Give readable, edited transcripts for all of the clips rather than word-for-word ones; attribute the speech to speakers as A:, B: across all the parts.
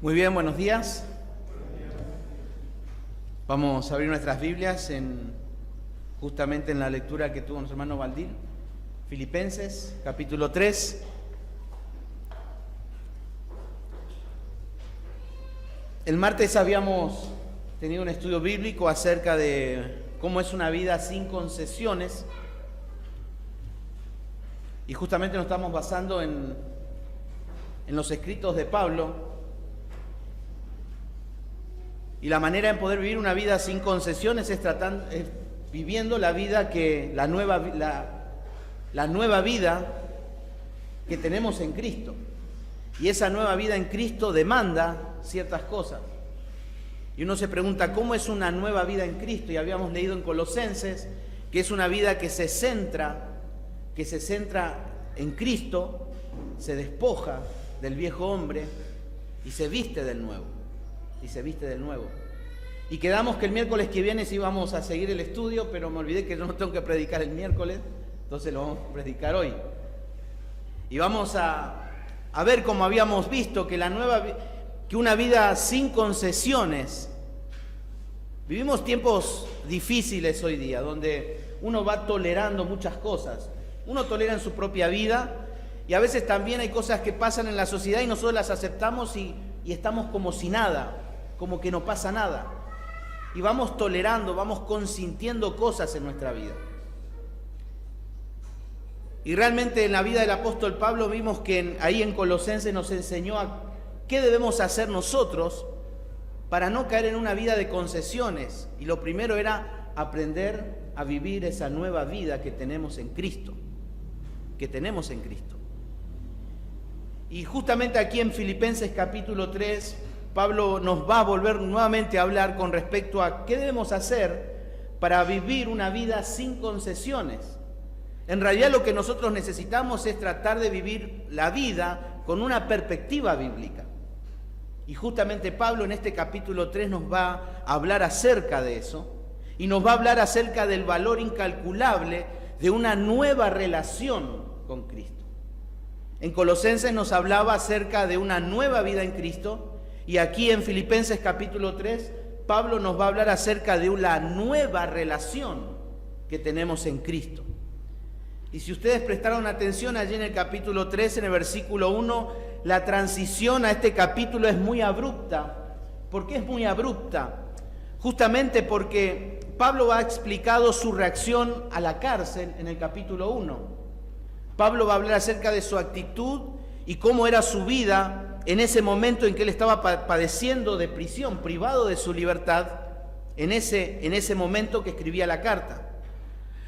A: Muy bien, buenos días. Vamos a abrir nuestras Biblias justamente en la lectura que tuvo nuestro hermano Valdil, Filipenses, capítulo 3. El martes habíamos tenido un estudio bíblico acerca de cómo es una vida sin concesiones y justamente nos estamos basando en los escritos de Pablo. Y la manera de poder vivir una vida sin concesiones es viviendo la vida la nueva vida que tenemos en Cristo. Y esa nueva vida en Cristo demanda ciertas cosas. Y uno se pregunta, ¿cómo es una nueva vida en Cristo? Y habíamos leído en Colosenses que es una vida que se centra en Cristo, se despoja del viejo hombre y se viste del nuevo. Y quedamos que el miércoles que viene sí íbamos a seguir el estudio, pero me olvidé que yo no tengo que predicar el miércoles, entonces lo vamos a predicar hoy. Y vamos a ver, como habíamos visto, que una vida sin concesiones. Vivimos tiempos difíciles hoy día, donde uno va tolerando muchas cosas. Uno tolera en su propia vida y a veces también hay cosas que pasan en la sociedad y nosotros las aceptamos y estamos como si nada, como que no pasa nada. Y vamos tolerando, vamos consintiendo cosas en nuestra vida. Y realmente en la vida del apóstol Pablo vimos que ahí en Colosenses nos enseñó qué debemos hacer nosotros para no caer en una vida de concesiones. Y lo primero era aprender a vivir esa nueva vida que tenemos en Cristo. Y justamente aquí en Filipenses capítulo 3, Pablo nos va a volver nuevamente a hablar con respecto a qué debemos hacer para vivir una vida sin concesiones. En realidad lo que nosotros necesitamos es tratar de vivir la vida con una perspectiva bíblica. Y justamente Pablo en este capítulo 3 nos va a hablar acerca de eso y nos va a hablar acerca del valor incalculable de una nueva relación con Cristo. En Colosenses nos hablaba acerca de una nueva vida en Cristo y aquí en Filipenses capítulo 3 Pablo nos va a hablar acerca de una nueva relación que tenemos en Cristo. Y si ustedes prestaron atención allí en el capítulo 3, en el versículo 1, la transición a este capítulo es muy abrupta. ¿Por qué es muy abrupta? Justamente porque Pablo ha explicado su reacción a la cárcel en el capítulo 1. Pablo va a hablar acerca de su actitud y cómo era su vida en ese momento en que él estaba padeciendo de prisión, privado de su libertad, en ese momento que escribía la carta.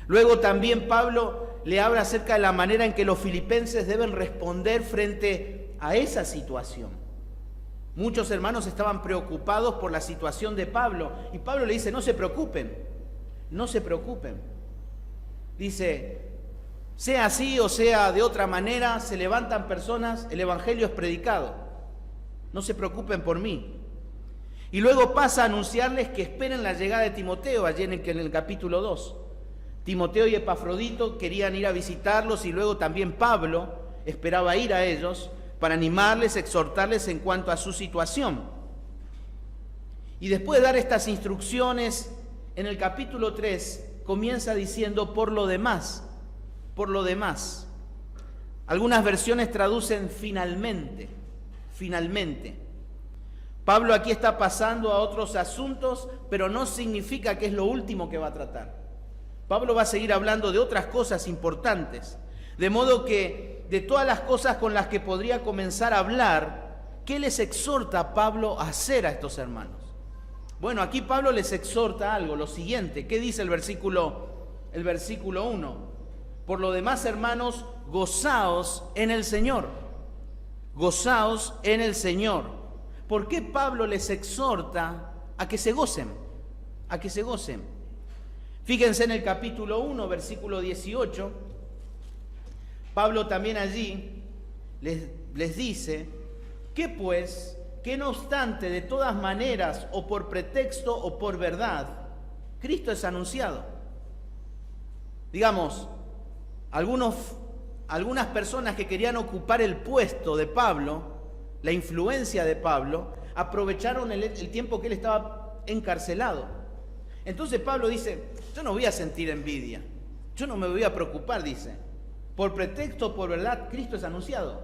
A: Luego también Pablo le habla acerca de la manera en que los filipenses deben responder frente a esa situación. Muchos hermanos estaban preocupados por la situación de Pablo y Pablo le dice, no se preocupen. Dice, sea así o sea de otra manera, se levantan personas, el evangelio es predicado. No se preocupen por mí. Y luego pasa a anunciarles que esperen la llegada de Timoteo, allí en el capítulo 2. Timoteo y Epafrodito querían ir a visitarlos y luego también Pablo esperaba ir a ellos para animarles, exhortarles en cuanto a su situación. Y después de dar estas instrucciones, en el capítulo 3 comienza diciendo por lo demás. Algunas versiones traducen finalmente. Pablo aquí está pasando a otros asuntos, pero no significa que es lo último que va a tratar. Pablo va a seguir hablando de otras cosas importantes, de modo que de todas las cosas con las que podría comenzar a hablar, ¿qué les exhorta a Pablo a hacer a estos hermanos? Bueno, aquí Pablo les exhorta algo, lo siguiente. ¿Qué dice el versículo 1? Por lo demás, hermanos, gozaos en el Señor. Gozaos en el Señor. ¿Por qué Pablo les exhorta a que se gocen? Fíjense en el capítulo 1, versículo 18, Pablo también allí les dice, que pues, que no obstante, de todas maneras, o por pretexto o por verdad, Cristo es anunciado. Digamos, algunas personas que querían ocupar el puesto de Pablo, la influencia de Pablo, aprovecharon el tiempo que él estaba encarcelado. Entonces Pablo dice, yo no voy a sentir envidia, yo no me voy a preocupar, dice, por pretexto, por verdad, Cristo es anunciado.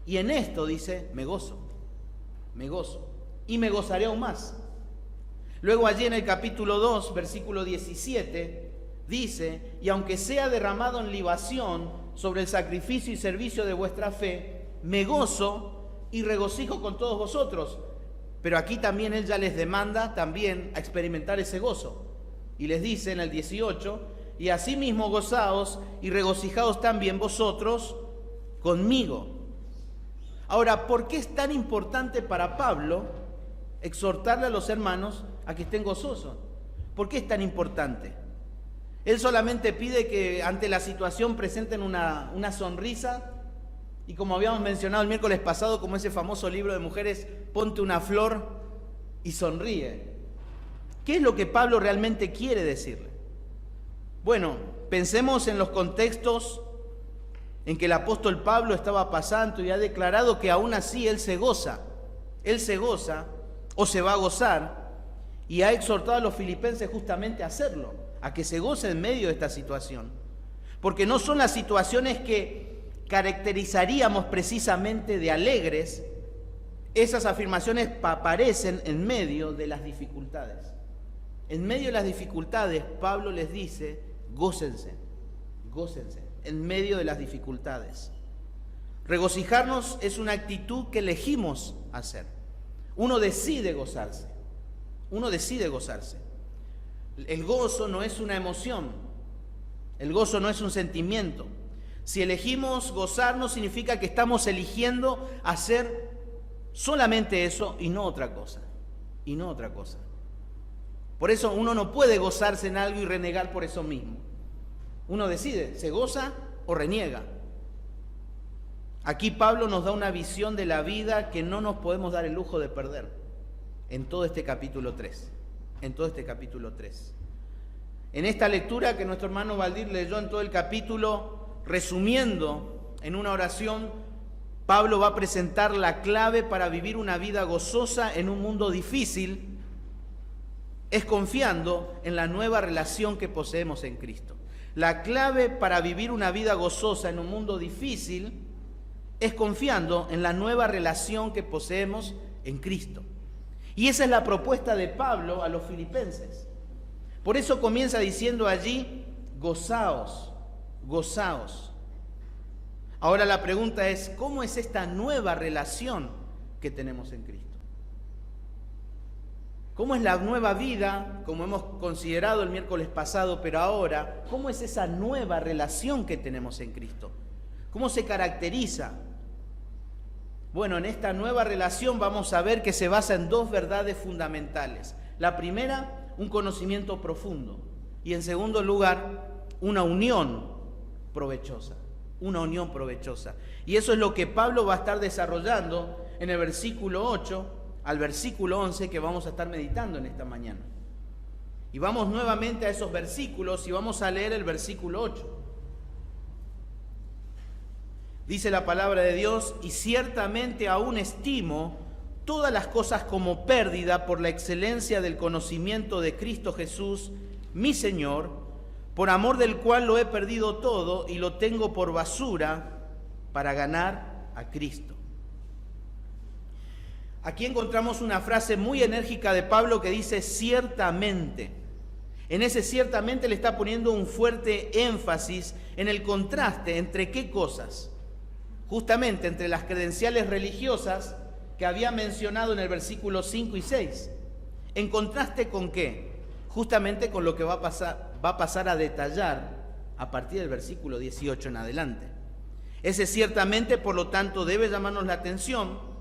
A: Y en esto, dice, me gozo, y me gozaré aún más. Luego allí en el capítulo 2, versículo 17, dice, y aunque sea derramado en libación sobre el sacrificio y servicio de vuestra fe, me gozo y regocijo con todos vosotros. Pero aquí también él ya les demanda también a experimentar ese gozo. Y les dice en el 18, y asimismo gozaos y regocijaos también vosotros conmigo. Ahora, ¿por qué es tan importante para Pablo exhortarle a los hermanos a que estén gozosos? ¿Por qué es tan importante? Él solamente pide que ante la situación presenten una sonrisa, y como habíamos mencionado el miércoles pasado, como ese famoso libro de mujeres, ponte una flor y sonríe. ¿Qué es lo que Pablo realmente quiere decirle? Bueno, pensemos en los contextos en que el apóstol Pablo estaba pasando y ha declarado que aún así él se goza o se va a gozar, y ha exhortado a los filipenses justamente a hacerlo, a que se goce en medio de esta situación, porque no son las situaciones que caracterizaríamos precisamente de alegres. Esas afirmaciones aparecen en medio de las dificultades. En medio de las dificultades, Pablo les dice, gócense, en medio de las dificultades. Regocijarnos es una actitud que elegimos hacer. Uno decide gozarse. El gozo no es una emoción, el gozo no es un sentimiento. Si elegimos gozarnos, significa que estamos eligiendo hacer solamente eso y no otra cosa. Por eso uno no puede gozarse en algo y renegar por eso mismo. Uno decide, se goza o reniega. Aquí Pablo nos da una visión de la vida que no nos podemos dar el lujo de perder en todo este capítulo 3. En esta lectura que nuestro hermano Valdir leyó en todo el capítulo, resumiendo en una oración, Pablo va a presentar la clave para vivir una vida gozosa en un mundo difícil. Es confiando en la nueva relación que poseemos en Cristo. La clave para vivir una vida gozosa en un mundo difícil es confiando en la nueva relación que poseemos en Cristo. Y esa es la propuesta de Pablo a los filipenses. Por eso comienza diciendo allí, gozaos. Ahora la pregunta es, ¿cómo es esta nueva relación que tenemos en Cristo? ¿Cómo es la nueva vida, como hemos considerado el miércoles pasado, pero ahora, cómo es esa nueva relación que tenemos en Cristo? ¿Cómo se caracteriza? Bueno, en esta nueva relación vamos a ver que se basa en dos verdades fundamentales. La primera, un conocimiento profundo. Y en segundo lugar, una unión provechosa. Y eso es lo que Pablo va a estar desarrollando en el versículo 8 al versículo 11 que vamos a estar meditando en esta mañana. Y vamos nuevamente a esos versículos y vamos a leer el versículo 8. Dice la palabra de Dios, y ciertamente aún estimo todas las cosas como pérdida por la excelencia del conocimiento de Cristo Jesús, mi Señor, por amor del cual lo he perdido todo y lo tengo por basura para ganar a Cristo. Aquí encontramos una frase muy enérgica de Pablo que dice ciertamente. En ese ciertamente le está poniendo un fuerte énfasis en el contraste entre qué cosas. Justamente entre las credenciales religiosas que había mencionado en el versículo 5 y 6. ¿En contraste con qué? Justamente con lo que va a pasar a detallar a partir del versículo 18 en adelante. Ese ciertamente, por lo tanto, debe llamarnos la atención.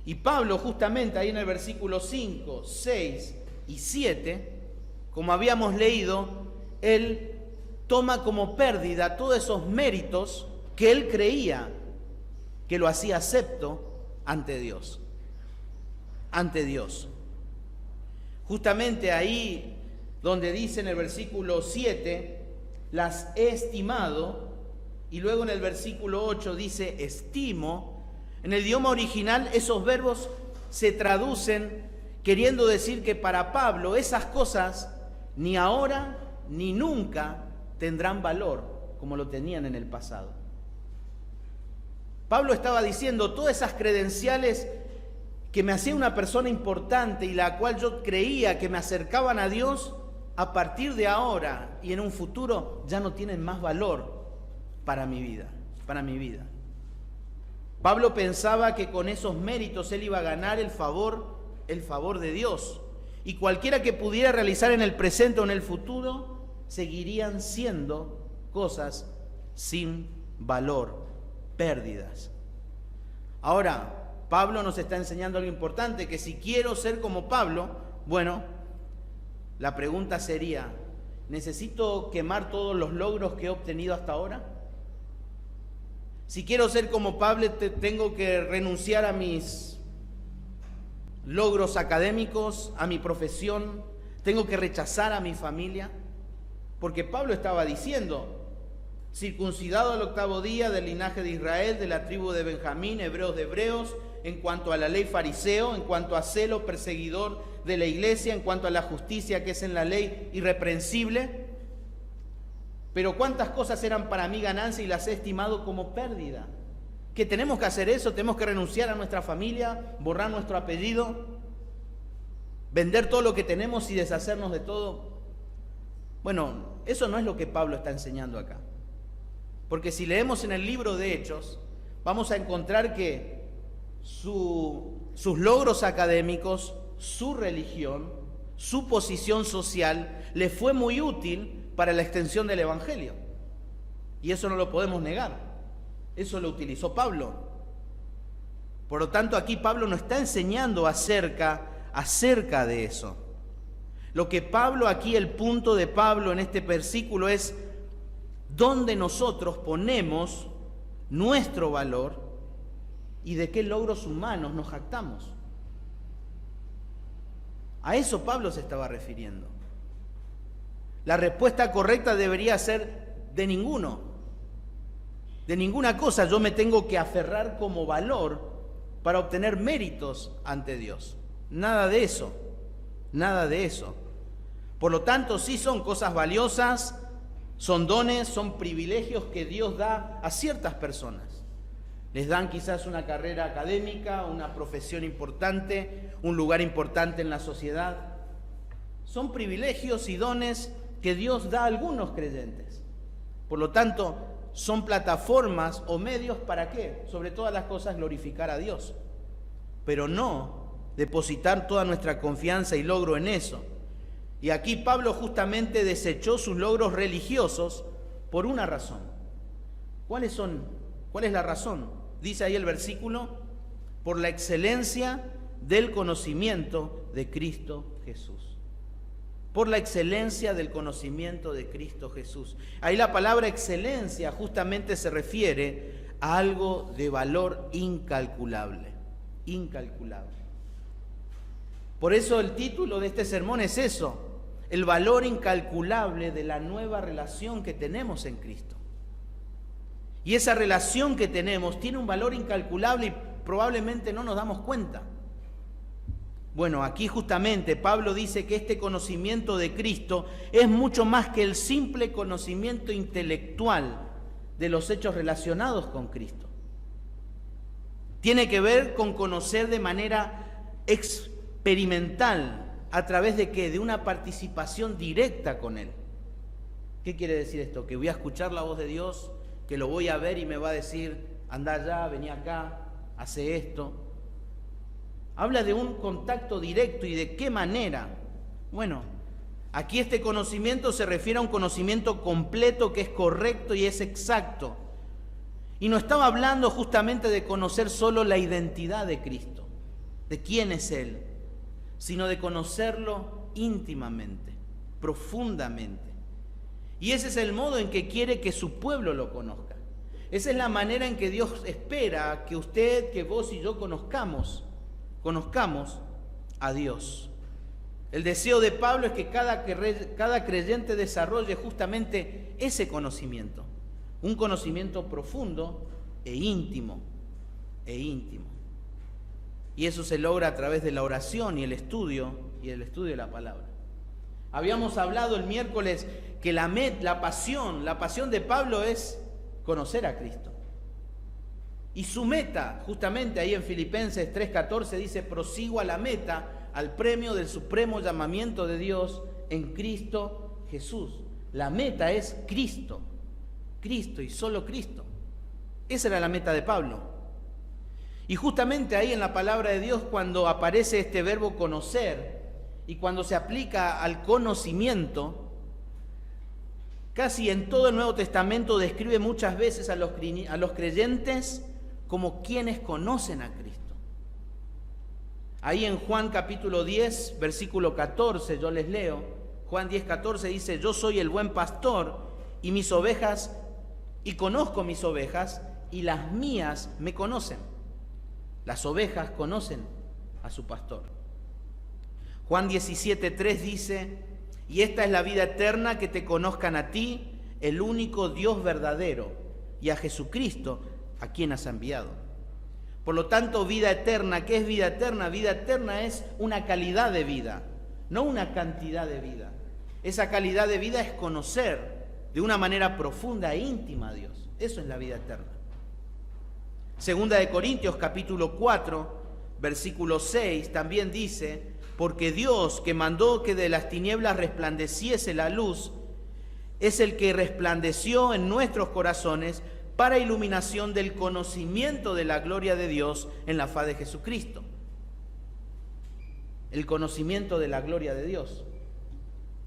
A: Y Pablo, justamente ahí en el versículo 5, 6 y 7, como habíamos leído, él toma como pérdida todos esos méritos que él creía que lo hacía acepto ante Dios. Justamente ahí donde dice en el versículo 7, las he estimado, y luego en el versículo 8 dice estimo. En el idioma original esos verbos se traducen queriendo decir que para Pablo esas cosas ni ahora ni nunca tendrán valor como lo tenían en el pasado. Pablo estaba diciendo, todas esas credenciales que me hacían una persona importante y la cual yo creía que me acercaban a Dios, a partir de ahora y en un futuro ya no tienen más valor para mi vida, Pablo pensaba que con esos méritos él iba a ganar el favor de Dios. Y cualquiera que pudiera realizar en el presente o en el futuro, seguirían siendo cosas sin valor, pérdidas. Ahora, Pablo nos está enseñando algo importante, que si quiero ser como Pablo, bueno, la pregunta sería, ¿necesito quemar todos los logros que he obtenido hasta ahora? Si quiero ser como Pablo, tengo que renunciar a mis logros académicos, a mi profesión, tengo que rechazar a mi familia, porque Pablo estaba diciendo, circuncidado al 8º día del linaje de Israel, de la tribu de Benjamín, hebreos de hebreos, en cuanto a la ley fariseo, en cuanto a celo perseguidor de la iglesia, en cuanto a la justicia que es en la ley irreprensible. Pero cuántas cosas eran para mí ganancia y las he estimado como pérdida. ¿Que tenemos que hacer eso? ¿Tenemos que renunciar a nuestra familia, borrar nuestro apellido, vender todo lo que tenemos y deshacernos de todo? Bueno, eso no es lo que Pablo está enseñando acá. Porque si leemos en el libro de Hechos, vamos a encontrar que sus logros académicos, su religión, su posición social, le fue muy útil para la extensión del Evangelio. Y eso no lo podemos negar. Eso lo utilizó Pablo. Por lo tanto, aquí Pablo nos está enseñando acerca de eso. Lo que Pablo aquí, el punto de Pablo en este versículo es dónde nosotros ponemos nuestro valor y de qué logros humanos nos jactamos. A eso Pablo se estaba refiriendo. La respuesta correcta debería ser de ninguno. De ninguna cosa yo me tengo que aferrar como valor para obtener méritos ante Dios. Nada de eso. Nada de eso. Por lo tanto, sí son cosas valiosas, son dones, son privilegios que Dios da a ciertas personas. Les dan quizás una carrera académica, una profesión importante, un lugar importante en la sociedad. Son privilegios y dones que Dios da a algunos creyentes. Por lo tanto, son plataformas o medios para qué, sobre todas las cosas, glorificar a Dios. Pero no depositar toda nuestra confianza y logro en eso. Y aquí Pablo justamente desechó sus logros religiosos por una razón. ¿Cuál es la razón? Dice ahí el versículo, por la excelencia del conocimiento de Cristo Jesús. Por la excelencia del conocimiento de Cristo Jesús. Ahí la palabra excelencia justamente se refiere a algo de valor incalculable. Incalculable. Por eso el título de este sermón es eso, el valor incalculable de la nueva relación que tenemos en Cristo. Y esa relación que tenemos tiene un valor incalculable y probablemente no nos damos cuenta. Bueno, aquí justamente Pablo dice que este conocimiento de Cristo es mucho más que el simple conocimiento intelectual de los hechos relacionados con Cristo. Tiene que ver con conocer de manera experimental, ¿a través de qué? De una participación directa con Él. ¿Qué quiere decir esto? Que voy a escuchar la voz de Dios, que lo voy a ver y me va a decir, anda allá, vení acá, hace esto. Habla de un contacto directo y de qué manera. Bueno, aquí este conocimiento se refiere a un conocimiento completo que es correcto y es exacto. Y no estaba hablando justamente de conocer solo la identidad de Cristo, de quién es Él, sino de conocerlo íntimamente, profundamente. Y ese es el modo en que quiere que su pueblo lo conozca. Esa es la manera en que Dios espera que usted, que vos y yo conozcamos a Dios. El deseo de Pablo es que cada creyente desarrolle justamente ese conocimiento, un conocimiento profundo e íntimo. Y eso se logra a través de la oración y el estudio de la palabra. Habíamos hablado el miércoles que la pasión de Pablo es conocer a Cristo. Y su meta, justamente ahí en Filipenses 3:14 dice: prosigo a la meta, al premio del supremo llamamiento de Dios en Cristo Jesús. La meta es Cristo, Cristo y solo Cristo. Esa era la meta de Pablo. Y justamente ahí en la palabra de Dios, cuando aparece este verbo conocer y cuando se aplica al conocimiento, casi en todo el Nuevo Testamento describe muchas veces a los creyentes como quienes conocen a Cristo. Ahí en Juan capítulo 10, versículo 14, yo les leo. Juan 10:14 dice: yo soy el buen pastor y conozco mis ovejas, y las mías me conocen. Las ovejas conocen a su pastor. Juan 17:3 dice: y esta es la vida eterna, que te conozcan a ti, el único Dios verdadero, y a Jesucristo, a quien has enviado. Por lo tanto, vida eterna, ¿qué es vida eterna? Vida eterna es una calidad de vida, no una cantidad de vida. Esa calidad de vida es conocer de una manera profunda e íntima a Dios. Eso es la vida eterna. Segunda de Corintios capítulo 4, versículo 6 también dice: porque Dios, que mandó que de las tinieblas resplandeciese la luz, es el que resplandeció en nuestros corazones para iluminación del conocimiento de la gloria de Dios en la faz de Jesucristo. El conocimiento de la gloria de Dios.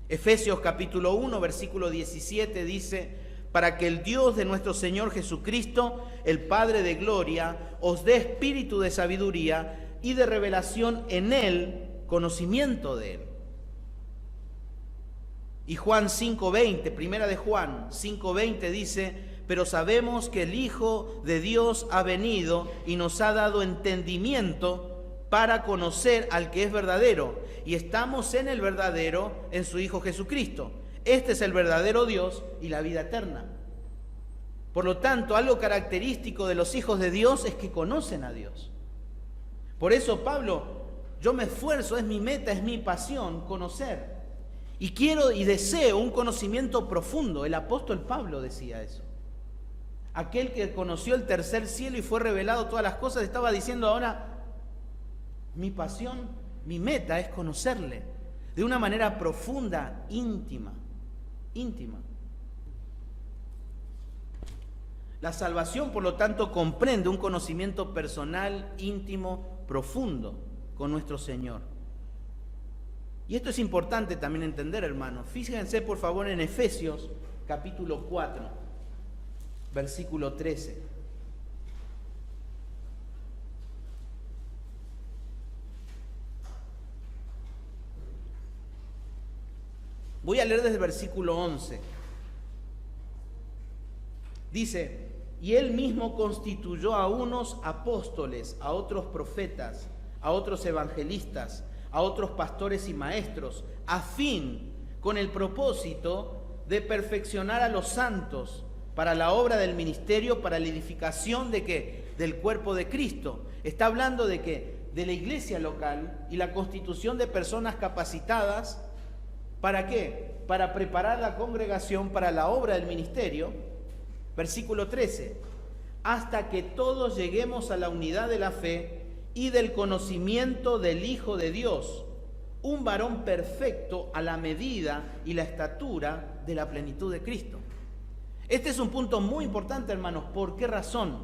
A: Efesios capítulo 1, versículo 17 dice: para que el Dios de nuestro Señor Jesucristo, el Padre de gloria, os dé espíritu de sabiduría y de revelación en Él, conocimiento de Él. Y Juan 5:20, primera de Juan 5:20 dice: pero sabemos que el Hijo de Dios ha venido y nos ha dado entendimiento para conocer al que es verdadero, y estamos en el verdadero, en su Hijo Jesucristo. Este es el verdadero Dios y la vida eterna. Por lo tanto, algo característico de los hijos de Dios es que conocen a Dios. Por eso Pablo: yo me esfuerzo, es mi meta, es mi pasión, conocer. Y quiero y deseo un conocimiento profundo. El apóstol Pablo decía eso. Aquel que conoció el tercer cielo y fue revelado todas las cosas, estaba diciendo ahora: mi pasión, mi meta es conocerle de una manera profunda, íntima. La salvación, por lo tanto, comprende un conocimiento personal, íntimo, profundo con nuestro Señor. Y esto es importante también entender, hermanos. Fíjense, por favor, en Efesios capítulo 4, versículo 13. Voy a leer desde el versículo 11. Dice: y Él mismo constituyó a unos apóstoles, a otros profetas, a otros evangelistas, a otros pastores y maestros, con el propósito de perfeccionar a los santos para la obra del ministerio, para la edificación ¿de qué? Del cuerpo de Cristo. Está hablando de que de la iglesia local y la constitución de personas capacitadas. ¿Para qué? Para preparar la congregación para la obra del ministerio. Versículo 13. Hasta que todos lleguemos a la unidad de la fe y del conocimiento del Hijo de Dios, un varón perfecto a la medida y la estatura de la plenitud de Cristo. Este es un punto muy importante, hermanos. ¿Por qué razón?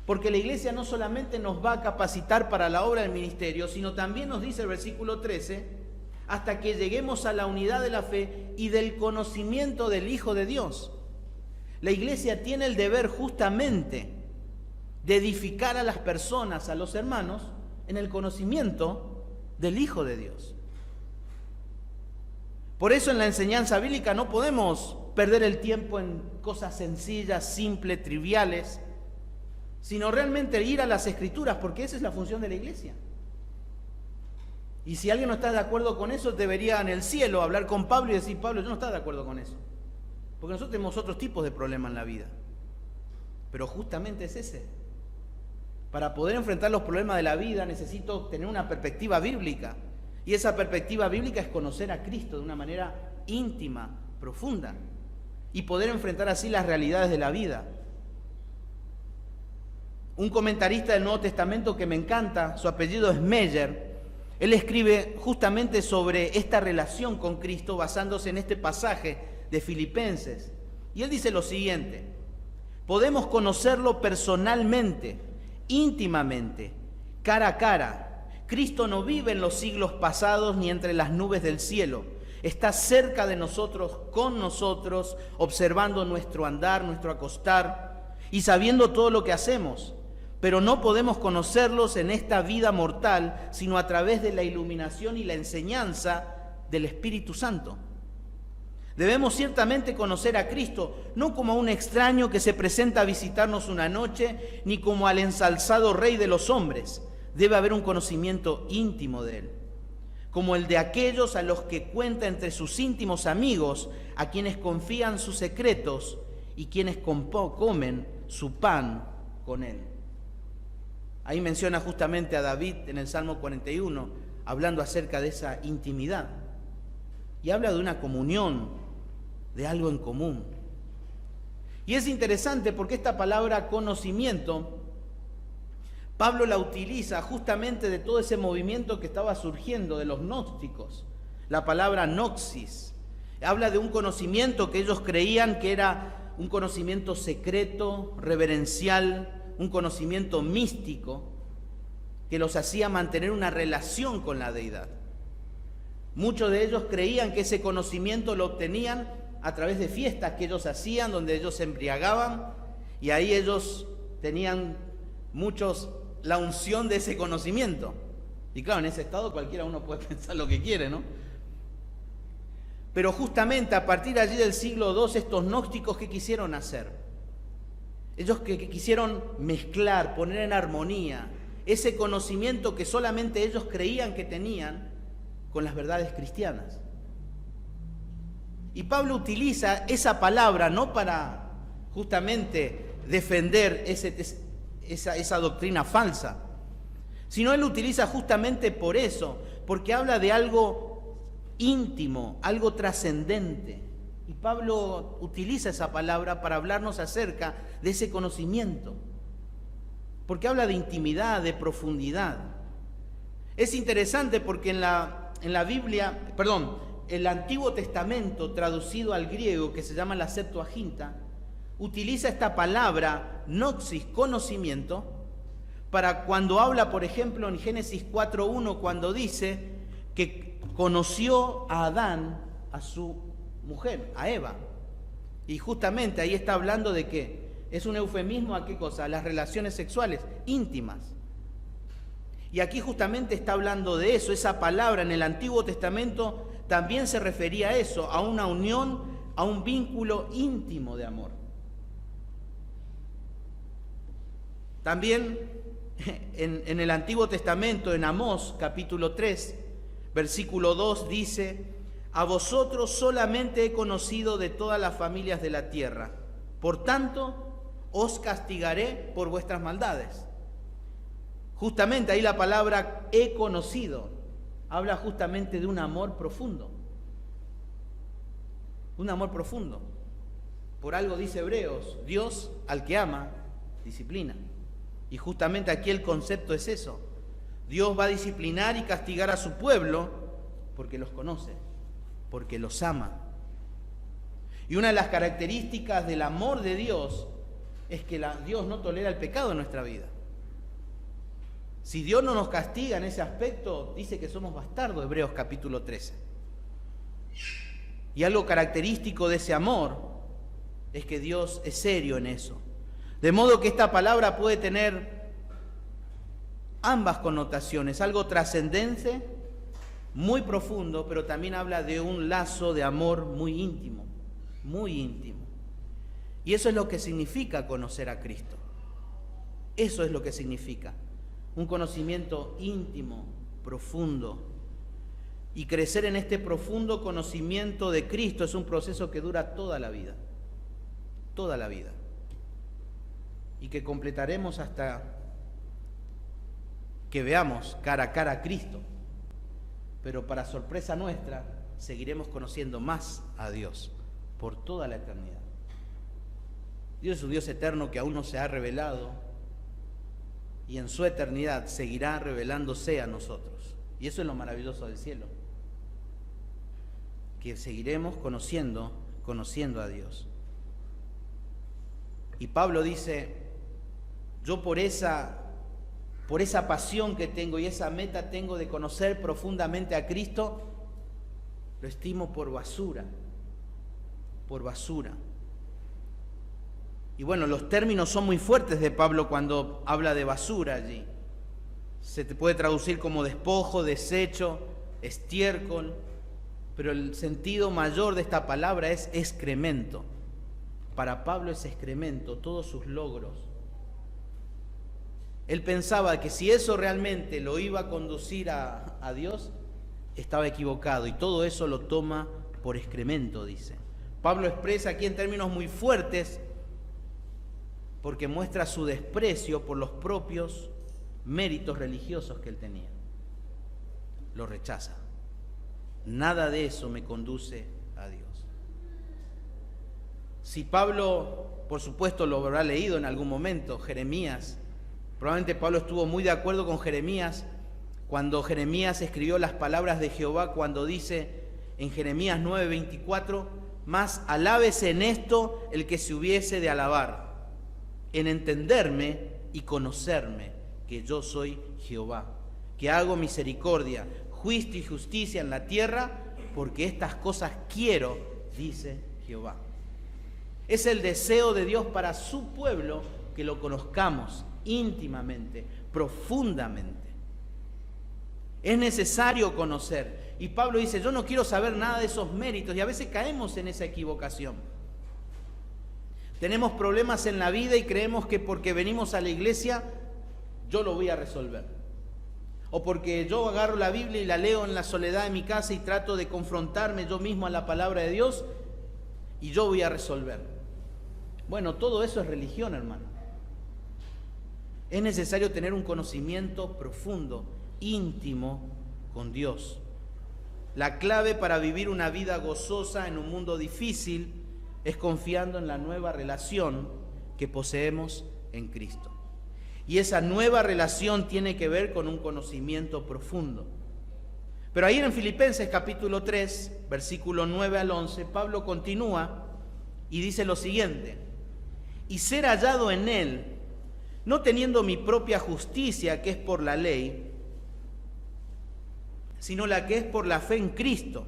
A: Porque la iglesia no solamente nos va a capacitar para la obra del ministerio, sino también nos dice el versículo 13, hasta que lleguemos a la unidad de la fe y del conocimiento del Hijo de Dios. La iglesia tiene el deber justamente de edificar a las personas, a los hermanos, en el conocimiento del Hijo de Dios. Por eso en la enseñanza bíblica no podemos perder el tiempo en cosas sencillas, simples, triviales, sino realmente ir a las Escrituras, porque esa es la función de la iglesia. Y si alguien no está de acuerdo con eso, debería en el cielo hablar con Pablo y decir: Pablo, yo no estoy de acuerdo con eso. Porque nosotros tenemos otros tipos de problemas en la vida. Pero justamente es ese. Para poder enfrentar los problemas de la vida necesito tener una perspectiva bíblica. Y esa perspectiva bíblica es conocer a Cristo de una manera íntima, profunda, y poder enfrentar así las realidades de la vida. Un comentarista del Nuevo Testamento que me encanta, su apellido es Meyer, él escribe justamente sobre esta relación con Cristo basándose en este pasaje de Filipenses. Y él dice lo siguiente: podemos conocerlo personalmente, íntimamente, cara a cara. Cristo no vive en los siglos pasados ni entre las nubes del cielo. Está cerca de nosotros, con nosotros, observando nuestro andar, nuestro acostar y sabiendo todo lo que hacemos. Pero no podemos conocerlos en esta vida mortal, sino a través de la iluminación y la enseñanza del Espíritu Santo. Debemos ciertamente conocer a Cristo, no como a un extraño que se presenta a visitarnos una noche, ni como al ensalzado Rey de los hombres. Debe haber un conocimiento íntimo de Él, como el de aquellos a los que cuenta entre sus íntimos amigos, a quienes confían sus secretos y quienes comen su pan con Él. Ahí menciona justamente a David en el Salmo 41, hablando acerca de esa intimidad. Y habla de una comunión, de algo en común. Y es interesante porque esta palabra conocimiento, Pablo la utiliza justamente de todo ese movimiento que estaba surgiendo de los gnósticos. La palabra noxis habla de un conocimiento que ellos creían que era un conocimiento secreto, reverencial, un conocimiento místico que los hacía mantener una relación con la deidad. Muchos de ellos creían que ese conocimiento lo obtenían a través de fiestas que ellos hacían, donde ellos se embriagaban, y ahí ellos tenían muchos la unción de ese conocimiento. Y claro, en ese estado cualquiera uno puede pensar lo que quiere, ¿no? Pero justamente a partir allí del siglo II, estos gnósticos, ¿qué quisieron hacer? Ellos que quisieron mezclar, poner en armonía ese conocimiento que solamente ellos creían que tenían con las verdades cristianas. Y Pablo utiliza esa palabra no para justamente defender esa doctrina falsa, sino él utiliza justamente por eso, porque habla de algo íntimo, algo trascendente. Y Pablo utiliza esa palabra para hablarnos acerca de ese conocimiento, porque habla de intimidad, de profundidad. Es interesante porque en la Biblia, el Antiguo Testamento traducido al griego, que se llama la Septuaginta, utiliza esta palabra noxis, conocimiento, para cuando habla, por ejemplo, en Génesis 4:1, cuando dice que conoció a Adán, a su mujer, a Eva. Y justamente ahí está hablando de que es un eufemismo a qué cosa, a las relaciones sexuales íntimas. Y aquí justamente está hablando de eso. Esa palabra en el Antiguo Testamento también se refería a eso, a una unión, a un vínculo íntimo de amor. También en el Antiguo Testamento, en Amós capítulo 3, versículo 2 dice: a vosotros solamente he conocido de todas las familias de la tierra, por tanto os castigaré por vuestras maldades. Justamente ahí la palabra he conocido habla justamente de un amor profundo. Un amor profundo. Por algo dice Hebreos, Dios al que ama, disciplina. Y justamente aquí el concepto es eso. Dios va a disciplinar y castigar a su pueblo porque los conoce, porque los ama. Y una de las características del amor de Dios es que Dios no tolera el pecado en nuestra vida. Si Dios no nos castiga en ese aspecto, dice que somos bastardos, Hebreos capítulo 13. Y algo característico de ese amor es que Dios es serio en eso. De modo que esta palabra puede tener ambas connotaciones, algo trascendente, muy profundo, pero también habla de un lazo de amor muy íntimo, muy íntimo. Y eso es lo que significa conocer a Cristo. Eso es lo que significa. Un conocimiento íntimo, profundo. Y crecer en este profundo conocimiento de Cristo es un proceso que dura toda la vida. Toda la vida. Y que completaremos hasta que veamos cara a cara a Cristo, pero para sorpresa nuestra, seguiremos conociendo más a Dios por toda la eternidad. Dios es un Dios eterno que aún no se ha revelado y en su eternidad seguirá revelándose a nosotros. Y eso es lo maravilloso del cielo, que seguiremos conociendo a Dios. Y Pablo dice, yo por esa pasión que tengo y esa meta tengo de conocer profundamente a Cristo, lo estimo por basura. Y bueno, los términos son muy fuertes de Pablo cuando habla de basura allí. Se te puede traducir como despojo, desecho, estiércol, pero el sentido mayor de esta palabra es excremento. Para Pablo es excremento, todos sus logros. Él pensaba que si eso realmente lo iba a conducir a Dios, estaba equivocado, y todo eso lo toma por excremento, dice. Pablo expresa aquí en términos muy fuertes porque muestra su desprecio por los propios méritos religiosos que él tenía. Lo rechaza. Nada de eso me conduce a Dios. Si Pablo, por supuesto, lo habrá leído en algún momento, Jeremías, probablemente Pablo estuvo muy de acuerdo con Jeremías cuando Jeremías escribió las palabras de Jehová, cuando dice en Jeremías 9:24, mas alábese en esto el que se hubiese de alabar, en entenderme y conocerme, que yo soy Jehová, que hago misericordia, juicio y justicia en la tierra, porque estas cosas quiero, dice Jehová. Es el deseo de Dios para su pueblo que lo conozcamos íntimamente, profundamente. Es necesario conocer. Y Pablo dice, yo no quiero saber nada de esos méritos, y a veces caemos en esa equivocación. Tenemos problemas en la vida y creemos que porque venimos a la iglesia, yo lo voy a resolver. O porque yo agarro la Biblia y la leo en la soledad de mi casa y trato de confrontarme yo mismo a la palabra de Dios, y yo voy a resolver. Bueno, todo eso es religión, hermano. Es necesario tener un conocimiento profundo, íntimo con Dios. La clave para vivir una vida gozosa en un mundo difícil es confiando en la nueva relación que poseemos en Cristo. Y esa nueva relación tiene que ver con un conocimiento profundo. Pero ahí en Filipenses capítulo 3, versículo 9 al 11, Pablo continúa y dice lo siguiente: y ser hallado en él, no teniendo mi propia justicia, que es por la ley, sino la que es por la fe en Cristo,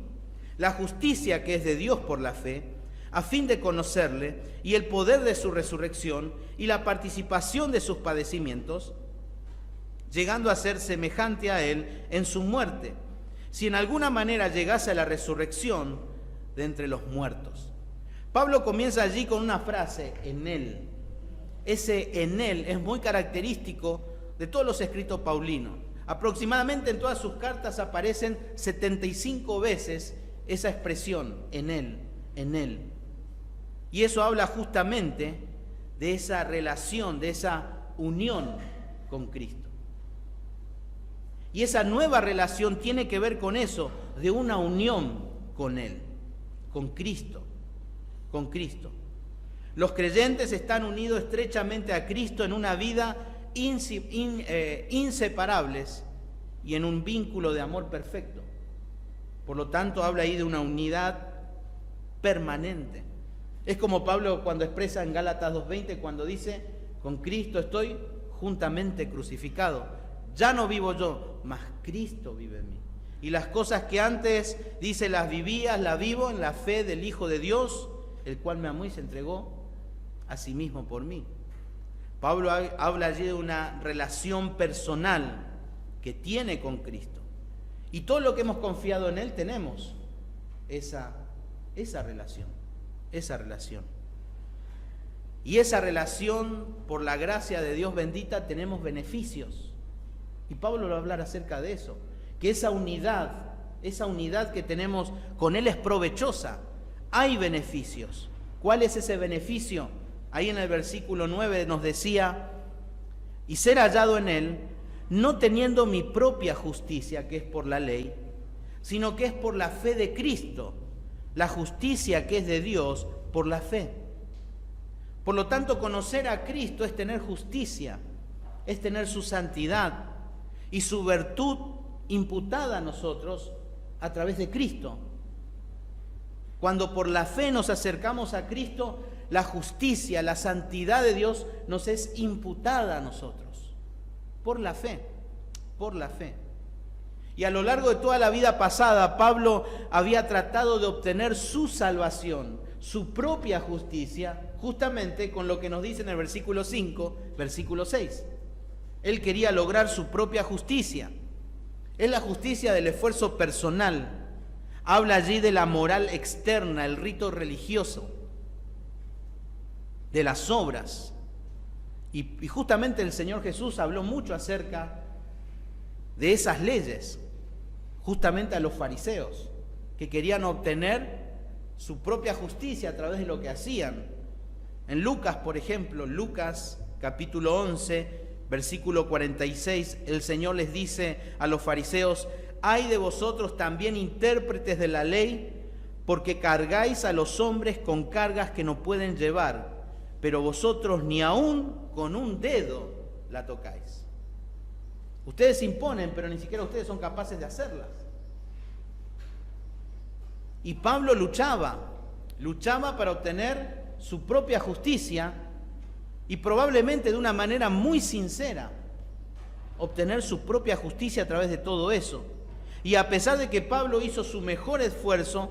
A: la justicia que es de Dios por la fe, a fin de conocerle y el poder de su resurrección y la participación de sus padecimientos, llegando a ser semejante a él en su muerte, si en alguna manera llegase a la resurrección de entre los muertos. Pablo comienza allí con una frase, en él. Ese en él es muy característico de todos los escritos paulinos. Aproximadamente en todas sus cartas aparecen 75 veces esa expresión, en él, en él. Y eso habla justamente de esa relación, de esa unión con Cristo. Y esa nueva relación tiene que ver con eso, de una unión con Él, con Cristo, con Cristo. Los creyentes están unidos estrechamente a Cristo en una vida inseparables y en un vínculo de amor perfecto. Por lo tanto, habla ahí de una unidad permanente. Es como Pablo cuando expresa en Gálatas 2:20, cuando dice, con Cristo estoy juntamente crucificado. Ya no vivo yo, mas Cristo vive en mí. Y las cosas que antes, dice, las vivo en la fe del Hijo de Dios, el cual me amó y se entregó a sí mismo por mí. Pablo habla allí de una relación personal que tiene con Cristo. Y todo lo que hemos confiado en Él tenemos esa relación. Esa relación. Y esa relación, por la gracia de Dios bendita, tenemos beneficios. Y Pablo va a hablar acerca de eso. Que esa unidad que tenemos con Él es provechosa. Hay beneficios. ¿Cuál es ese beneficio? Ahí en el versículo 9 nos decía, y ser hallado en Él, no teniendo mi propia justicia, que es por la ley, sino que es por la fe de Cristo, la justicia que es de Dios por la fe. Por lo tanto, conocer a Cristo es tener justicia, es tener su santidad y su virtud imputada a nosotros a través de Cristo. Cuando por la fe nos acercamos a Cristo, la justicia, la santidad de Dios nos es imputada a nosotros. Por la fe, por la fe. Y a lo largo de toda la vida pasada, Pablo había tratado de obtener su salvación, su propia justicia, justamente con lo que nos dice en el versículo 5, versículo 6. Él quería lograr su propia justicia. Es la justicia del esfuerzo personal. Habla allí de la moral externa, el rito religioso, de las obras. Y justamente el Señor Jesús habló mucho acerca de esas leyes, justamente a los fariseos, que querían obtener su propia justicia a través de lo que hacían. En Lucas, por ejemplo, Lucas capítulo 11, versículo 46, el Señor les dice a los fariseos: «Ay de vosotros también, intérpretes de la ley, porque cargáis a los hombres con cargas que no pueden llevar, pero vosotros ni aún con un dedo la tocáis». Ustedes imponen, pero ni siquiera ustedes son capaces de hacerlas. Y Pablo luchaba para obtener su propia justicia y probablemente de una manera muy sincera, obtener su propia justicia a través de todo eso. Y a pesar de que Pablo hizo su mejor esfuerzo,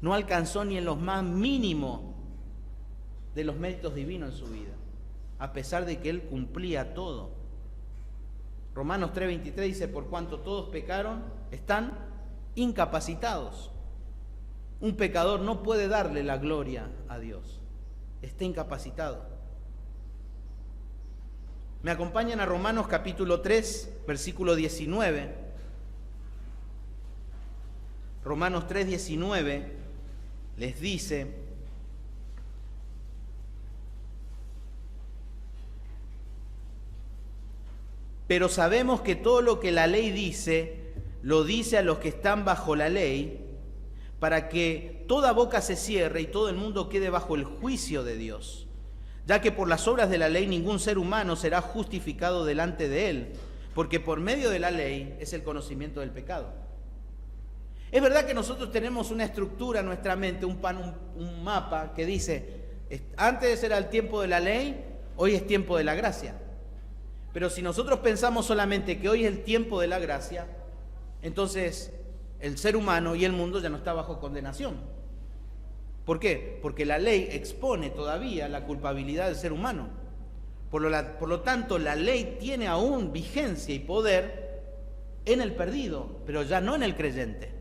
A: no alcanzó ni en lo más mínimo de los méritos divinos en su vida, a pesar de que él cumplía todo. Romanos 3:23 dice: «Por cuanto todos pecaron, están incapacitados». Un pecador no puede darle la gloria a Dios, está incapacitado. Me acompañan a Romanos capítulo 3, versículo 19. Romanos 3:19 les dice: «Pero sabemos que todo lo que la ley dice, lo dice a los que están bajo la ley, para que toda boca se cierre y todo el mundo quede bajo el juicio de Dios, ya que por las obras de la ley ningún ser humano será justificado delante de él, porque por medio de la ley es el conocimiento del pecado». Es verdad que nosotros tenemos una estructura en nuestra mente, un mapa que dice: antes era el tiempo de la ley, hoy es tiempo de la gracia. Pero si nosotros pensamos solamente que hoy es el tiempo de la gracia, entonces el ser humano y el mundo ya no está bajo condenación. ¿Por qué? Porque la ley expone todavía la culpabilidad del ser humano. Por lo tanto, la ley tiene aún vigencia y poder en el perdido, pero ya no en el creyente.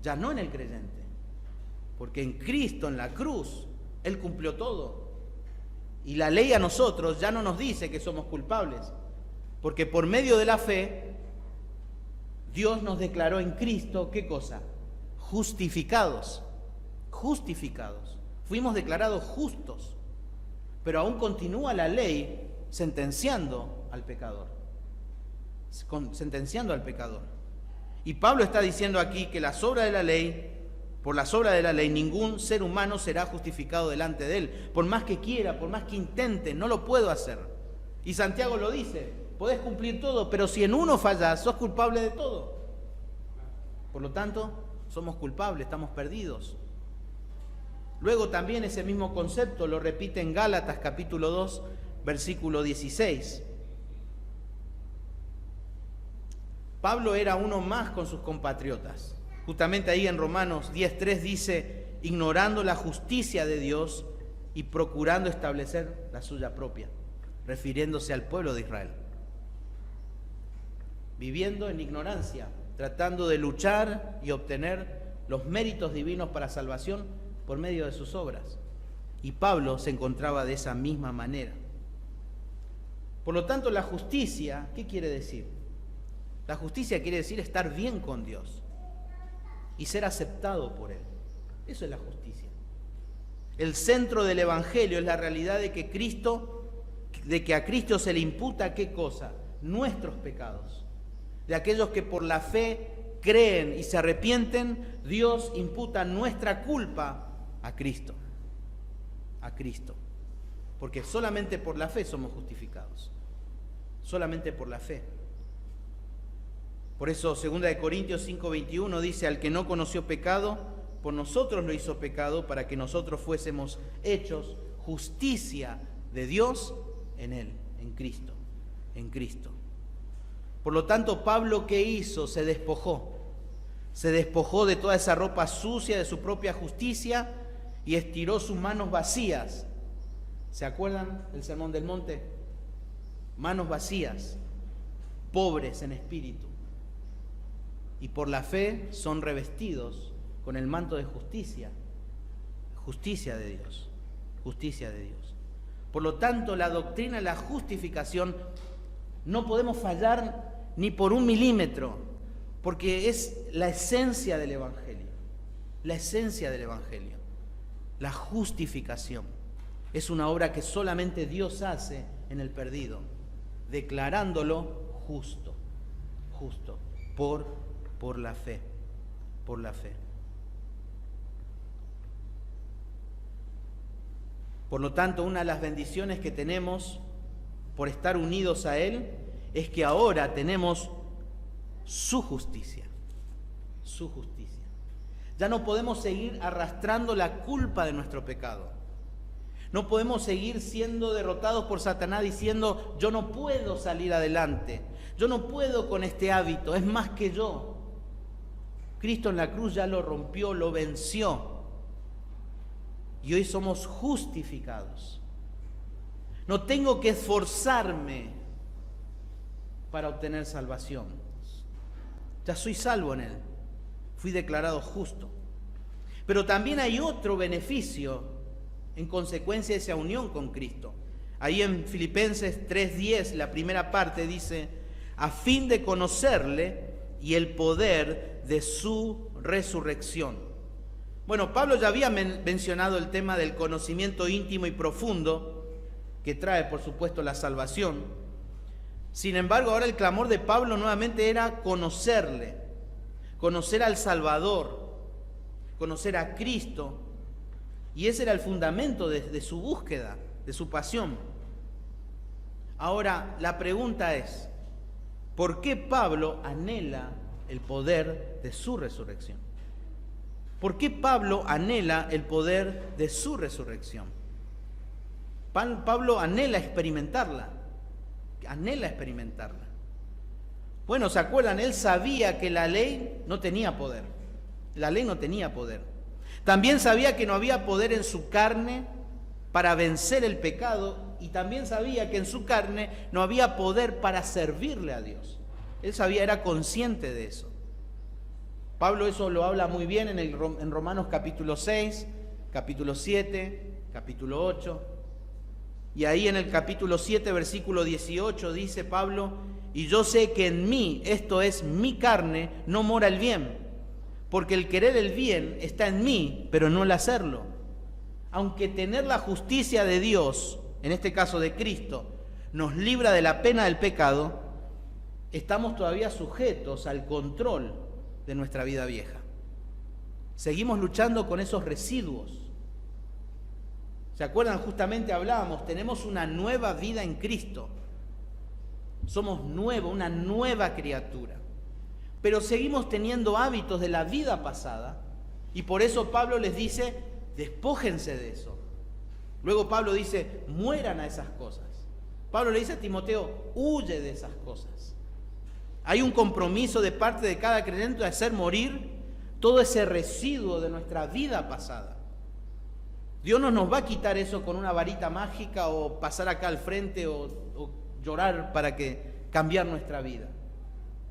A: Ya no en el creyente. Porque en Cristo, en la cruz, Él cumplió todo. Y la ley a nosotros ya no nos dice que somos culpables, porque por medio de la fe, Dios nos declaró en Cristo, ¿qué cosa? Justificados. Justificados. Fuimos declarados justos, pero aún continúa la ley sentenciando al pecador. Sentenciando al pecador. Y Pablo está diciendo aquí que las obras de la ley, por las obras de la ley, ningún ser humano será justificado delante de él. Por más que quiera, por más que intente, no lo puedo hacer. Y Santiago lo dice: podés cumplir todo, pero si en uno fallás, sos culpable de todo. Por lo tanto, somos culpables, estamos perdidos. Luego también ese mismo concepto lo repite en Gálatas capítulo 2, versículo 16. Pablo era uno más con sus compatriotas. Justamente ahí en Romanos 10:3 dice: ignorando la justicia de Dios y procurando establecer la suya propia, refiriéndose al pueblo de Israel. Viviendo en ignorancia, tratando de luchar y obtener los méritos divinos para salvación por medio de sus obras. Y Pablo se encontraba de esa misma manera. Por lo tanto, la justicia, ¿qué quiere decir? La justicia quiere decir estar bien con Dios y ser aceptado por Él. Eso es la justicia. El centro del Evangelio es la realidad de que Cristo de que a Cristo se le imputa ¿qué cosa? Nuestros pecados. De aquellos que por la fe creen y se arrepienten, Dios imputa nuestra culpa a Cristo. A Cristo. Porque solamente por la fe somos justificados. Solamente por la fe. Por eso 2 Corintios 5:21 dice, al que no conoció pecado, por nosotros lo hizo pecado, para que nosotros fuésemos hechos justicia de Dios en Él, en Cristo, en Cristo. Por lo tanto, Pablo, ¿qué hizo? Se despojó de toda esa ropa sucia, de su propia justicia, y estiró sus manos vacías. ¿Se acuerdan del Sermón del Monte? Manos vacías, pobres en espíritu. Y por la fe son revestidos con el manto de justicia. Justicia de Dios. Justicia de Dios. Por lo tanto, la doctrina de la justificación no podemos fallar ni por 1 milímetro, porque es la esencia del Evangelio. La esencia del Evangelio. La justificación. Es una obra que solamente Dios hace en el perdido, declarándolo justo. Justo. Por la fe. Por la fe. Por lo tanto, una de las bendiciones que tenemos por estar unidos a Él es que ahora tenemos su justicia. Su justicia. Ya no podemos seguir arrastrando la culpa de nuestro pecado. No podemos seguir siendo derrotados por Satanás diciendo, yo no puedo salir adelante. Yo no puedo con este hábito, es más que yo. Cristo en la cruz ya lo rompió, lo venció. Y hoy somos justificados. No tengo que esforzarme para obtener salvación. Ya soy salvo en Él. Fui declarado justo. Pero también hay otro beneficio en consecuencia de esa unión con Cristo. Ahí en Filipenses 3:10, la primera parte dice, a fin de conocerle y el poder de su resurrección. Bueno, Pablo ya había mencionado el tema del conocimiento íntimo y profundo, que trae, por supuesto, la salvación. Sin embargo, ahora el clamor de Pablo nuevamente era conocerle, conocer al Salvador, conocer a Cristo, y ese era el fundamento de su búsqueda, de su pasión. Ahora, la pregunta es, ¿por qué Pablo anhela el poder de su resurrección? ¿Por qué Pablo anhela el poder de su resurrección? Pablo anhela experimentarla. Anhela experimentarla. Bueno, ¿se acuerdan? Él sabía que la ley no tenía poder. La ley no tenía poder. También sabía que no había poder en su carne para vencer el pecado, y también sabía que en su carne no había poder para servirle a Dios. Él sabía, era consciente de eso. Pablo eso lo habla muy bien en Romanos capítulo 6, capítulo 7, capítulo 8. Y ahí en el capítulo 7, versículo 18, dice Pablo, y yo sé que en mí, esto es mi carne, no mora el bien, porque el querer el bien está en mí, pero no el hacerlo. Aunque tener la justicia de Dios, en este caso de Cristo, nos libra de la pena del pecado, estamos todavía sujetos al control de nuestra vida vieja. Seguimos luchando con esos residuos. ¿Se acuerdan? Justamente hablábamos, tenemos una nueva vida en Cristo. Somos nuevos, una nueva criatura. Pero seguimos teniendo hábitos de la vida pasada, y por eso Pablo les dice, despójense de eso. Luego Pablo dice, mueran a esas cosas. Pablo le dice a Timoteo, huye de esas cosas. Hay un compromiso de parte de cada creyente de hacer morir todo ese residuo de nuestra vida pasada. Dios no nos va a quitar eso con una varita mágica o pasar acá al frente o llorar para cambiar nuestra vida.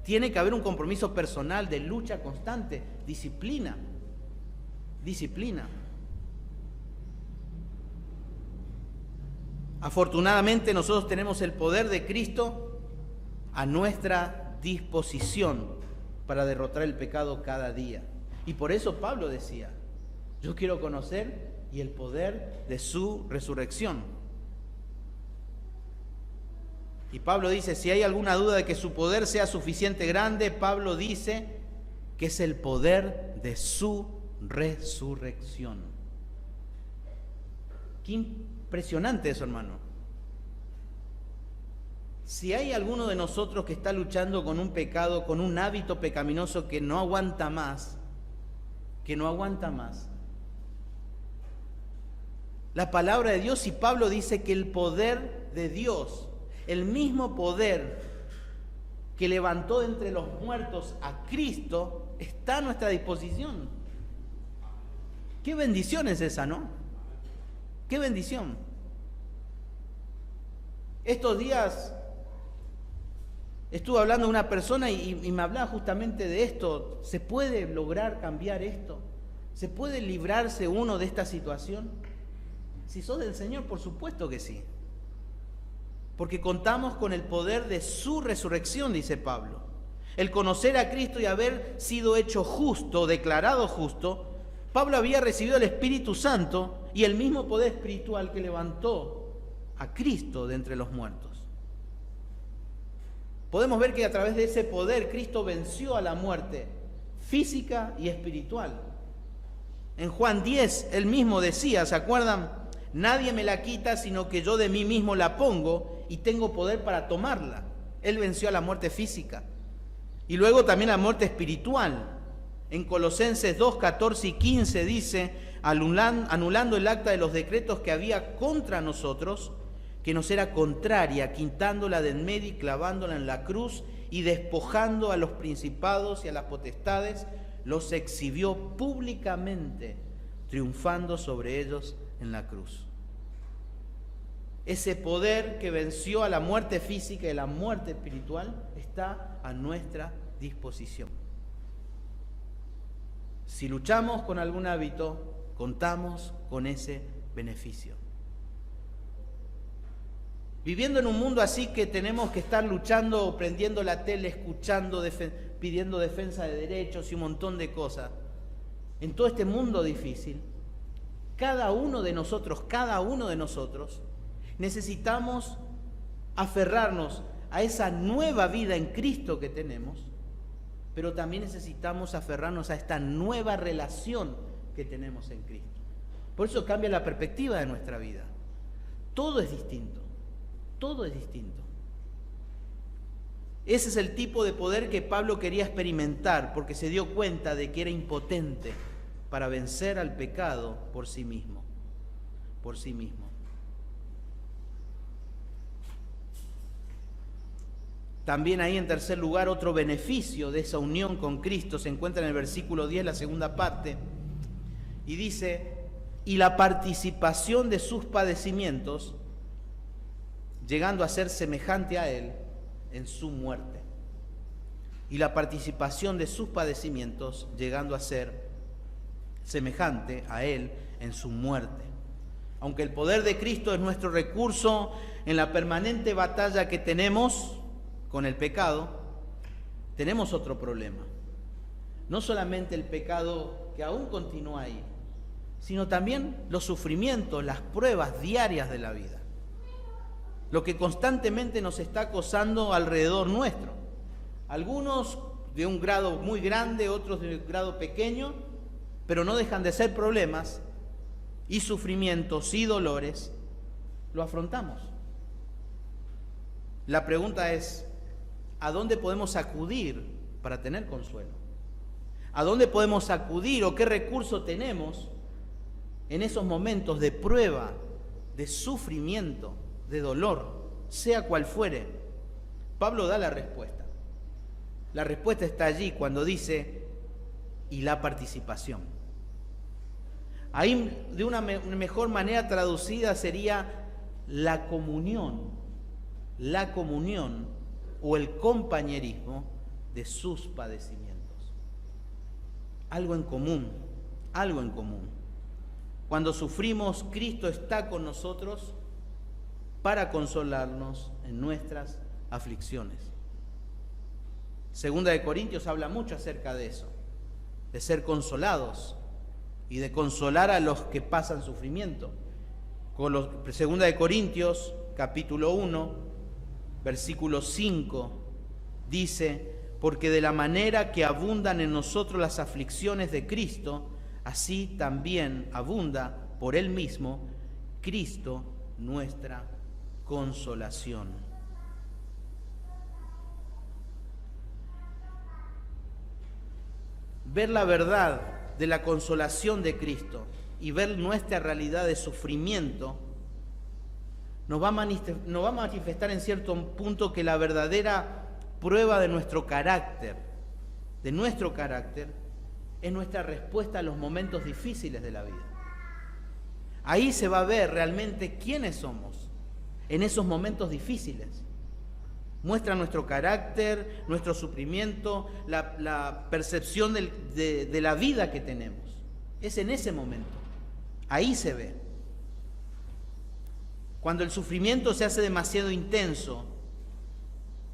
A: Tiene que haber un compromiso personal de lucha constante, disciplina. Disciplina. Afortunadamente nosotros tenemos el poder de Cristo a nuestra disposición para derrotar el pecado cada día. Y por eso Pablo decía, yo quiero conocer y el poder de su resurrección. Y Pablo dice, si hay alguna duda de que su poder sea suficiente grande, Pablo dice que es el poder de su resurrección. Qué impresionante eso, hermano. Si hay alguno de nosotros que está luchando con un pecado, con un hábito pecaminoso que no aguanta más, la palabra de Dios, y Pablo dice que el poder de Dios, el mismo poder que levantó de entre los muertos a Cristo, está a nuestra disposición. Qué bendición es esa, ¿no? Qué bendición. Estos días estuve hablando de una persona y me hablaba justamente de esto. ¿Se puede lograr cambiar esto? ¿Se puede librarse uno de esta situación? Si sos del Señor, por supuesto que sí. Porque contamos con el poder de su resurrección, dice Pablo. El conocer a Cristo y haber sido hecho justo, declarado justo, Pablo había recibido el Espíritu Santo y el mismo poder espiritual que levantó a Cristo de entre los muertos. Podemos ver que a través de ese poder Cristo venció a la muerte física y espiritual. En Juan 10, él mismo decía, ¿se acuerdan? Nadie me la quita, sino que yo de mí mismo la pongo y tengo poder para tomarla. Él venció a la muerte física. Y luego también a la muerte espiritual. En Colosenses 2, 14 y 15 dice, anulando el acta de los decretos que había contra nosotros, que nos era contraria, quitándola de en medio y clavándola en la cruz y despojando a los principados y a las potestades, los exhibió públicamente, triunfando sobre ellos en la cruz. Ese poder que venció a la muerte física y a la muerte espiritual está a nuestra disposición. Si luchamos con algún hábito, contamos con ese beneficio. Viviendo en un mundo así que tenemos que estar luchando, prendiendo la tele, escuchando, pidiendo defensa de derechos y un montón de cosas, en todo este mundo difícil, cada uno de nosotros, necesitamos aferrarnos a esa nueva vida en Cristo que tenemos, pero también necesitamos aferrarnos a esta nueva relación que tenemos en Cristo. Por eso cambia la perspectiva de nuestra vida. Todo es distinto, todo es distinto. Ese es el tipo de poder que Pablo quería experimentar, porque se dio cuenta de que era impotente para vencer al pecado por sí mismo. También ahí, en tercer lugar, otro beneficio de esa unión con Cristo se encuentra en el versículo 10, la segunda parte, y dice, y la participación de sus padecimientos, llegando a ser semejante a Él en su muerte. Y la participación de sus padecimientos, llegando a ser semejante a Él en su muerte. Aunque el poder de Cristo es nuestro recurso en la permanente batalla que tenemos con el pecado, tenemos otro problema. No solamente el pecado que aún continúa ahí, sino también los sufrimientos, las pruebas diarias de la vida. Lo que constantemente nos está acosando alrededor nuestro. Algunos de un grado muy grande, otros de un grado pequeño, pero no dejan de ser problemas y sufrimientos y dolores, lo afrontamos. La pregunta es, ¿a dónde podemos acudir para tener consuelo? ¿A dónde podemos acudir o qué recurso tenemos en esos momentos de prueba, de sufrimiento, de dolor, sea cual fuere? Pablo da la respuesta. La respuesta está allí cuando dice, y la participación. Ahí, de una mejor manera traducida, sería la comunión o el compañerismo de sus padecimientos. Algo en común. Cuando sufrimos, Cristo está con nosotros para consolarnos en nuestras aflicciones. Segunda de Corintios habla mucho acerca de eso, de ser consolados y de consolar a los que pasan sufrimiento. Segunda de Corintios, capítulo 1, versículo 5, dice: porque de la manera que abundan en nosotros las aflicciones de Cristo, así también abunda por Él mismo Cristo nuestra consolación. Ver la verdad de la consolación de Cristo y ver nuestra realidad de sufrimiento nos va a manifestar en cierto punto que la verdadera prueba de nuestro carácter, es nuestra respuesta a los momentos difíciles de la vida. Ahí se va a ver realmente quiénes somos en esos momentos difíciles. Muestra nuestro carácter, nuestro sufrimiento, la percepción de la vida que tenemos. Es en ese momento. Ahí se ve. Cuando el sufrimiento se hace demasiado intenso,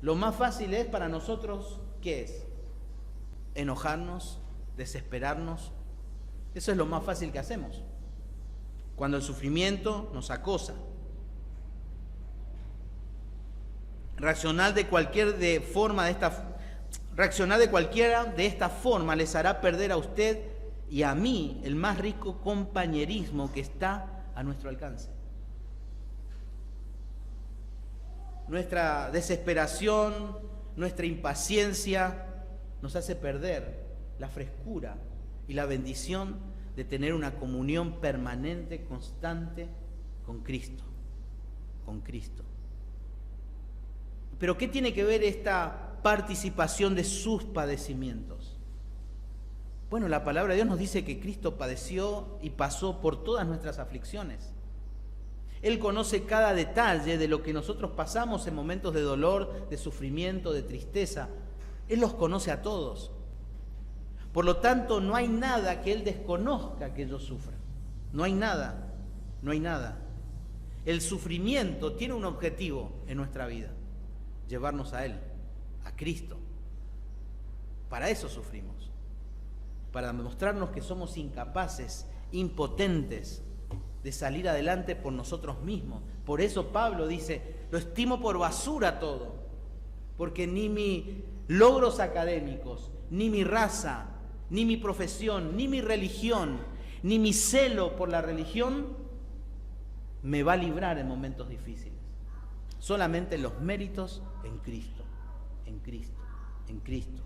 A: lo más fácil es para nosotros, ¿qué es? Enojarnos, desesperarnos. Eso es lo más fácil que hacemos. Cuando el sufrimiento nos acosa. Reaccionar de cualquiera de esta forma les hará perder a usted y a mí el más rico compañerismo que está a nuestro alcance. Nuestra desesperación, nuestra impaciencia nos hace perder la frescura y la bendición de tener una comunión permanente, constante con Cristo. Con Cristo. Pero ¿qué tiene que ver esta participación de sus padecimientos? Bueno, la palabra de Dios nos dice que Cristo padeció y pasó por todas nuestras aflicciones. Él conoce cada detalle de lo que nosotros pasamos en momentos de dolor, de sufrimiento, de tristeza. Él los conoce a todos. Por lo tanto, no hay nada que Él desconozca que yo sufra. No hay nada, no hay nada. El sufrimiento tiene un objetivo en nuestra vida: llevarnos a Él, a Cristo. Para eso sufrimos, para demostrarnos que somos incapaces, impotentes de salir adelante por nosotros mismos. Por eso Pablo dice: lo estimo por basura todo, porque ni mis logros académicos, ni mi raza, ni mi profesión, ni mi religión, ni mi celo por la religión me va a librar en momentos difíciles. Solamente los méritos en Cristo, en Cristo, en Cristo.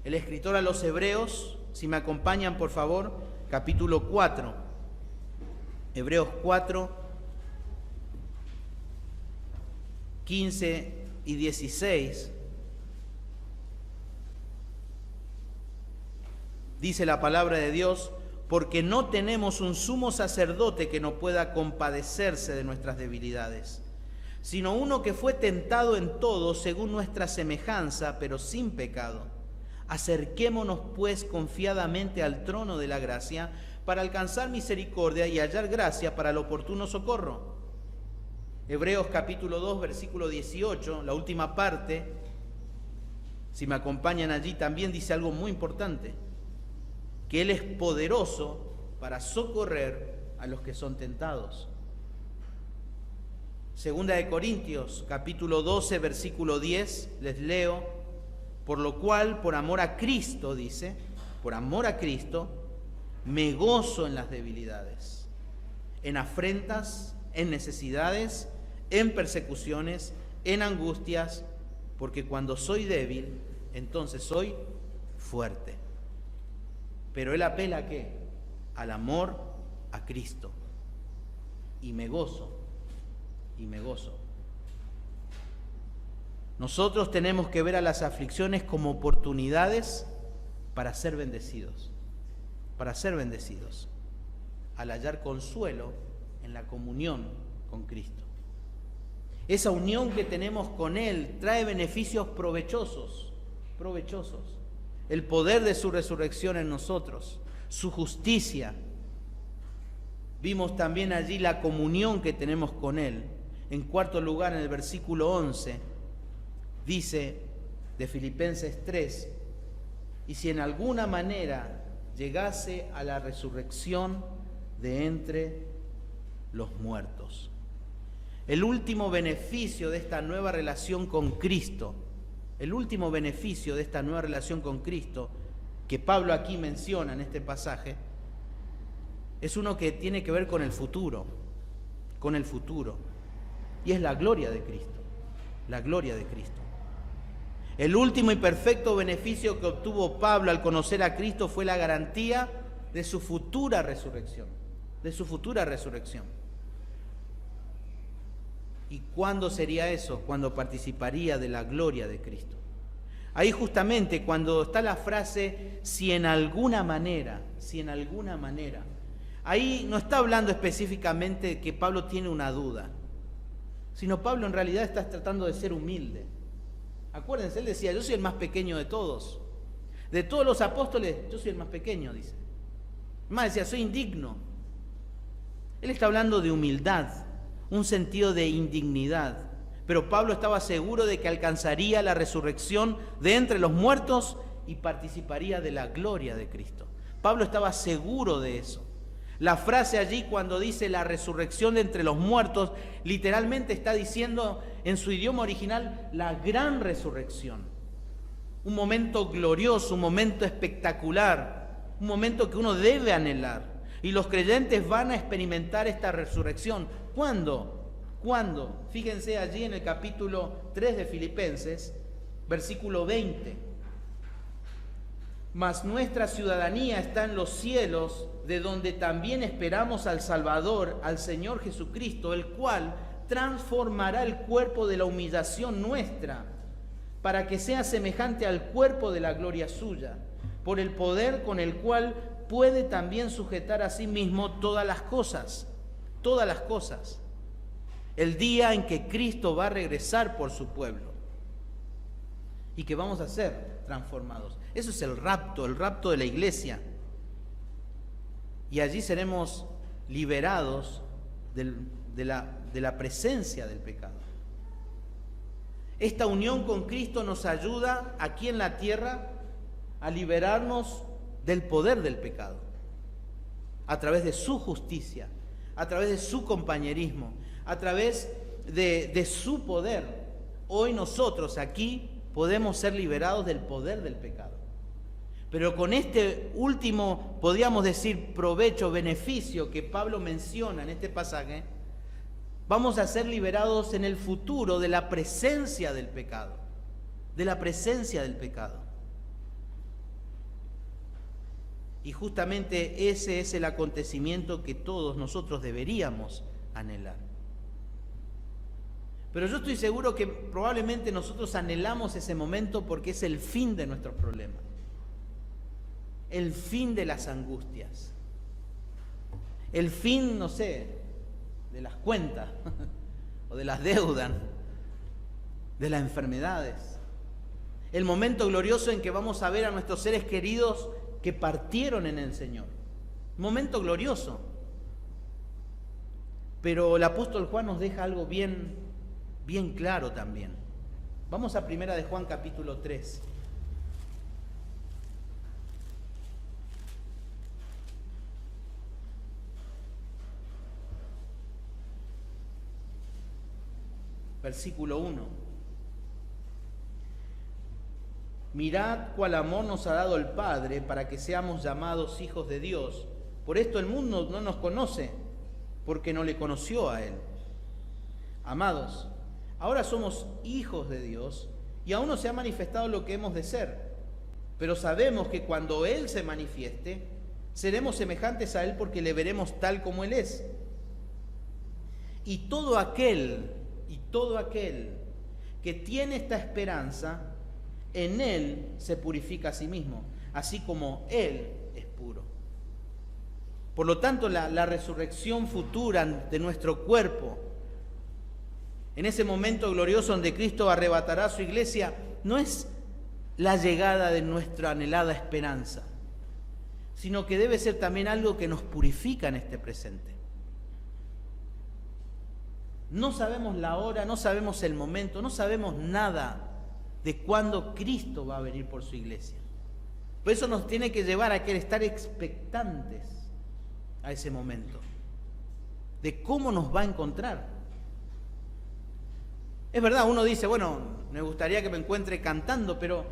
A: El escritor a los Hebreos, si me acompañan por favor, capítulo 4, Hebreos 4, 15 y 16, dice la palabra de Dios: porque no tenemos un sumo sacerdote que no pueda compadecerse de nuestras debilidades, sino uno que fue tentado en todo según nuestra semejanza, pero sin pecado. Acerquémonos pues confiadamente al trono de la gracia, para alcanzar misericordia y hallar gracia para el oportuno socorro. Hebreos capítulo 2, versículo 18, la última parte, si me acompañan allí, también dice algo muy importante: que Él es poderoso para socorrer a los que son tentados. Segunda de Corintios, capítulo 12, versículo 10, les leo: por lo cual, por amor a Cristo, dice, por amor a Cristo, me gozo en las debilidades, en afrentas, en necesidades, en persecuciones, en angustias, porque cuando soy débil, entonces soy fuerte. Pero Él apela ¿a qué? Al amor a Cristo. Y me gozo, y me gozo. Nosotros tenemos que ver a las aflicciones como oportunidades para ser bendecidos. Para ser bendecidos, al hallar consuelo en la comunión con Cristo. Esa unión que tenemos con Él trae beneficios provechosos. El poder de su resurrección en nosotros, su justicia. Vimos también allí la comunión que tenemos con Él. En cuarto lugar, en el versículo 11, dice de Filipenses 3: y si en alguna manera llegase a la resurrección de entre los muertos. El último beneficio de esta nueva relación con Cristo, que Pablo aquí menciona en este pasaje, es uno que tiene que ver con el futuro, y es la gloria de Cristo, El último y perfecto beneficio que obtuvo Pablo al conocer a Cristo fue la garantía de su futura resurrección, ¿Y cuándo sería eso? Cuando participaría de la gloria de Cristo. Ahí justamente cuando está la frase, si en alguna manera, ahí no está hablando específicamente de que Pablo tiene una duda, sino Pablo en realidad está tratando de ser humilde. Acuérdense, él decía, yo soy el más pequeño de todos. De todos los apóstoles, yo soy el más pequeño, dice. Más decía, soy indigno. Él está hablando de humildad, un sentido de indignidad. Pero Pablo estaba seguro de que alcanzaría la resurrección de entre los muertos y participaría de la gloria de Cristo. Pablo estaba seguro de eso. La frase allí cuando dice la resurrección de entre los muertos, literalmente está diciendo en su idioma original la gran resurrección. Un momento glorioso, un momento espectacular, un momento que uno debe anhelar. Y los creyentes van a experimentar esta resurrección. ¿Cuándo? Fíjense allí en el capítulo 3 de Filipenses, versículo 20. Mas nuestra ciudadanía está en los cielos, de donde también esperamos al Salvador, al Señor Jesucristo, el cual transformará el cuerpo de la humillación nuestra, para que sea semejante al cuerpo de la gloria suya, por el poder con el cual puede también sujetar a sí mismo todas las cosas. El día en que Cristo va a regresar por su pueblo y que vamos a ser transformados. Eso es el rapto de la iglesia. Y allí seremos liberados de la presencia del pecado. Esta unión con Cristo nos ayuda aquí en la tierra a liberarnos del poder del pecado, a través de su justicia, a través de su compañerismo, a través de su poder. Hoy nosotros aquí podemos ser liberados del poder del pecado. Pero con este último, podríamos decir, provecho, beneficio que Pablo menciona en este pasaje, vamos a ser liberados en el futuro de la presencia del pecado. Y justamente ese es el acontecimiento que todos nosotros deberíamos anhelar. Pero yo estoy seguro que probablemente nosotros anhelamos ese momento porque es el fin de nuestros problemas, el fin de las angustias, el fin, no sé, de las cuentas o de las deudas, de las enfermedades, el momento glorioso en que vamos a ver a nuestros seres queridos que partieron en el Señor. Momento glorioso. Pero el apóstol Juan nos deja algo bien claro también. Vamos a Primera de Juan capítulo 3. Versículo 1. Mirad cuál amor nos ha dado el Padre para que seamos llamados hijos de Dios. Por esto el mundo no nos conoce, porque no le conoció a Él. Amados, ahora somos hijos de Dios y aún no se ha manifestado lo que hemos de ser. Pero sabemos que cuando Él se manifieste, seremos semejantes a Él porque le veremos tal como Él es. Y todo aquel que tiene esta esperanza, en Él se purifica a sí mismo, así como Él es puro. Por lo tanto, la resurrección futura de nuestro cuerpo, en ese momento glorioso donde Cristo arrebatará a su iglesia, no es la llegada de nuestra anhelada esperanza, sino que debe ser también algo que nos purifica en este presente. No sabemos la hora, no sabemos el momento, no sabemos nada de cuándo Cristo va a venir por su iglesia. Por eso nos tiene que llevar a estar expectantes a ese momento, de cómo nos va a encontrar. Es verdad, uno dice, bueno, me gustaría que me encuentre cantando, pero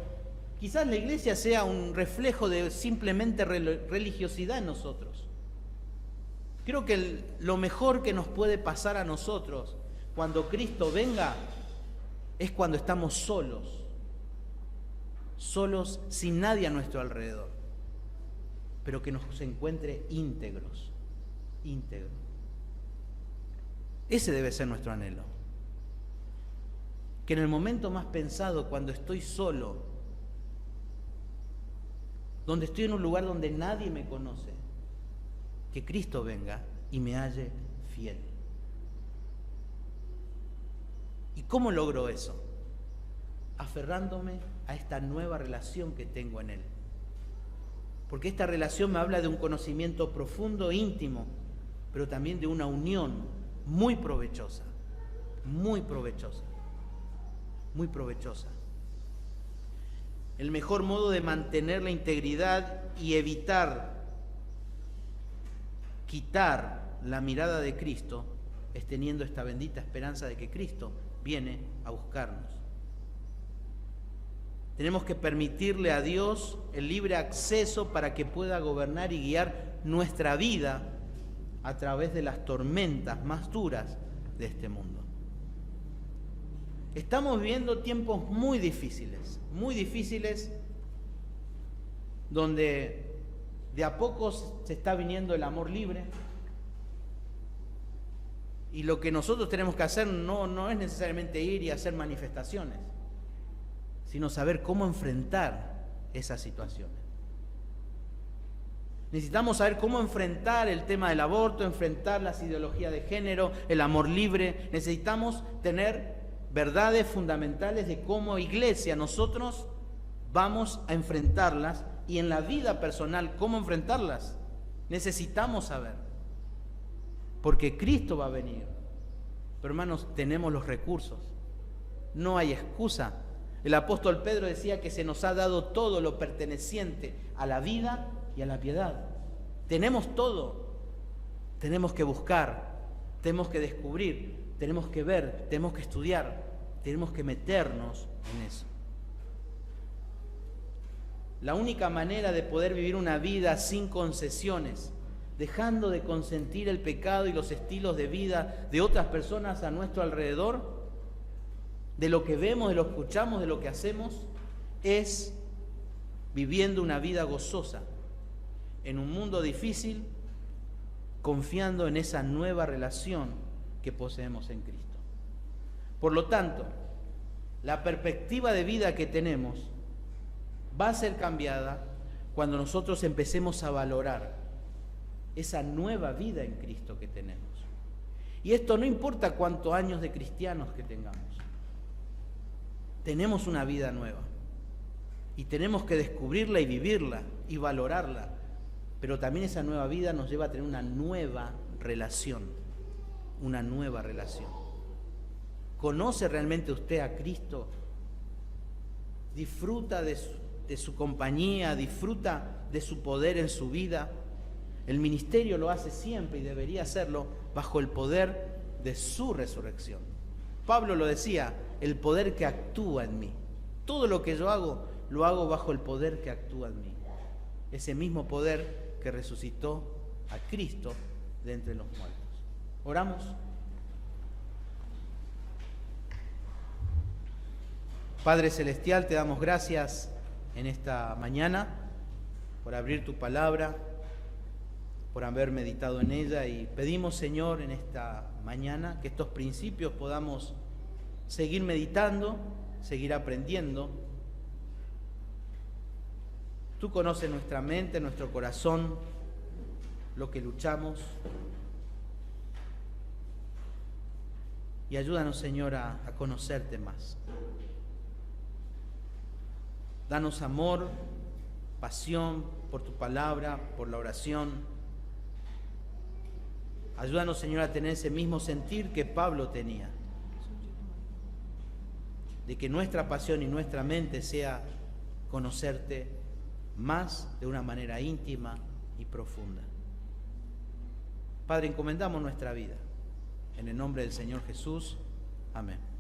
A: quizás la iglesia sea un reflejo de simplemente religiosidad en nosotros. Creo que lo mejor que nos puede pasar a nosotros cuando Cristo venga es cuando estamos solos sin nadie a nuestro alrededor, pero que nos encuentre íntegros. Ese debe ser nuestro anhelo. Que en el momento más pensado, cuando estoy solo, donde estoy en un lugar donde nadie me conoce, que Cristo venga y me halle fiel. ¿Y cómo logro eso? Aferrándome a esta nueva relación que tengo en Él. Porque esta relación me habla de un conocimiento profundo, íntimo, pero también de una unión muy provechosa, muy provechosa, muy provechosa. El mejor modo de mantener la integridad y quitar la mirada de Cristo es teniendo esta bendita esperanza de que Cristo viene a buscarnos. Tenemos que permitirle a Dios el libre acceso para que pueda gobernar y guiar nuestra vida a través de las tormentas más duras de este mundo. Estamos viviendo tiempos muy difíciles, donde de a poco se está viniendo el amor libre. Y lo que nosotros tenemos que hacer no es necesariamente ir y hacer manifestaciones, sino saber cómo enfrentar esas situaciones. Necesitamos saber cómo enfrentar el tema del aborto, enfrentar las ideologías de género, el amor libre. Necesitamos tener verdades fundamentales de cómo iglesia nosotros vamos a enfrentarlas, y en la vida personal cómo enfrentarlas. Necesitamos saber, porque Cristo va a venir. Pero hermanos, tenemos los recursos, no hay excusa. El apóstol Pedro decía que se nos ha dado todo lo perteneciente a la vida y a la piedad. Tenemos todo. Tenemos que buscar, tenemos que descubrir, tenemos que ver, tenemos que estudiar, tenemos que meternos en eso. La única manera de poder vivir una vida sin concesiones, dejando de consentir el pecado y los estilos de vida de otras personas a nuestro alrededor, de lo que vemos, de lo que escuchamos, de lo que hacemos, es viviendo una vida gozosa en un mundo difícil, confiando en esa nueva relación que poseemos en Cristo. Por lo tanto, la perspectiva de vida que tenemos va a ser cambiada cuando nosotros empecemos a valorar esa nueva vida en Cristo que tenemos. Y esto no importa cuántos años de cristianos que tengamos. Tenemos una vida nueva y tenemos que descubrirla y vivirla y valorarla, pero también esa nueva vida nos lleva a tener una nueva relación, una nueva relación. ¿Conoce realmente usted a Cristo? ¿Disfruta de su compañía? ¿Disfruta de su poder en su vida? El ministerio lo hace siempre y debería hacerlo bajo el poder de su resurrección. Pablo lo decía, el poder que actúa en mí. Todo lo que yo hago, lo hago bajo el poder que actúa en mí. Ese mismo poder que resucitó a Cristo de entre los muertos. ¿Oramos? Padre Celestial, te damos gracias en esta mañana por abrir tu palabra, por haber meditado en ella, y pedimos, Señor, en esta mañana que estos principios podamos seguir meditando, seguir aprendiendo. Tú conoces nuestra mente, nuestro corazón, lo que luchamos, y ayúdanos, Señor, a conocerte más. Danos amor, pasión por tu palabra, por la oración. Ayúdanos, Señor, a tener ese mismo sentir que Pablo tenía, de que nuestra pasión y nuestra mente sea conocerte más de una manera íntima y profunda. Padre, encomendamos nuestra vida. En el nombre del Señor Jesús. Amén.